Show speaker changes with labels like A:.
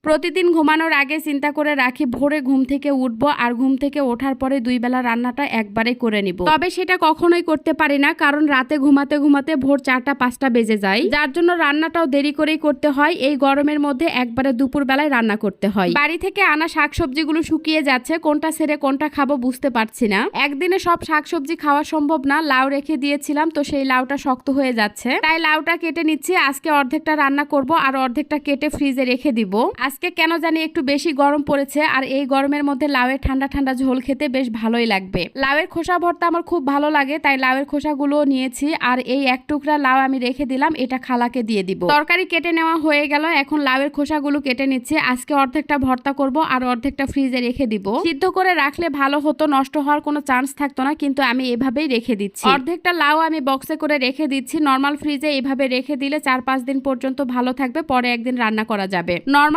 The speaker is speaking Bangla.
A: প্রতিদিন ঘুমানোর আগে চিন্তা করে রাখি ভোরে ঘুম থেকে উঠবো, আর ঘুম থেকে ওঠার পরে 2 বেলা রান্নাটা একবারে করে নিব। তবে সেটা কখনোই করতে পারি না, কারণ রাতে ঘুমাতে ঘুমাতে ভোর 4টা 5টা বেজে যায়, যার জন্য রান্নাটাও দেরি করেই করতে হয়। এই গরমের মধ্যে একবারে দুপুর বেলায় রান্না করতে হয়। বাড়ি থেকে আনা শাকসবজিগুলো শুকিয়ে যাচ্ছে, কোনটা ছেড়ে কোনটা খাবো বুঝতে পারছি না। একদিনে সব শাকসবজি খাওয়া সম্ভব না। লাউ রেখে দিয়েছিলাম, তো সেই লাউটা শক্ত হয়ে যাচ্ছে, তাই লাউটা কেটে নিচ্ছি। আজকে অর্ধেকটা রান্না করব আর অর্ধেকটা কেটে ফ্রিজে রেখে দিব। আজকে কেন জানি একটু বেশি গরম পড়েছে, আর এই গরমের মধ্যে লাউয়ের ঠান্ডা ঠান্ডা ঝোল খেতে বেশ ভালোই লাগবে। লাউয়ের খোসা ভর্তা আমার খুব ভালো লাগে, তাই লাউয়ের খোসাগুলো নিয়েছি। আর এই এক টুকরা লাউ আমি রেখে দিলাম, এটা খালাকে দিয়ে দিব। তরকারি কেটে নেওয়া হয়ে গেল, এখন লাউয়ের খোসাগুলো কেটে নিচ্ছি। আজকে অর্ধেকটা ভর্তা করব আর অর্ধেকটা ফ্রিজে রেখে দিব। সিদ্ধ করে রাখলে ভালো হতো, নষ্ট হওয়ার কোনো চান্স থাকতো না, কিন্তু আমি এভাবেই রেখে দিচ্ছি। অর্ধেকটা লাউ আমি বক্সে করে রেখে দিচ্ছি। নর্মাল ফ্রিজে এভাবে রেখে দিলে 4-5 দিন পর্যন্ত ভালো থাকবে, পরে একদিন রান্না করা যাবে। নর্মাল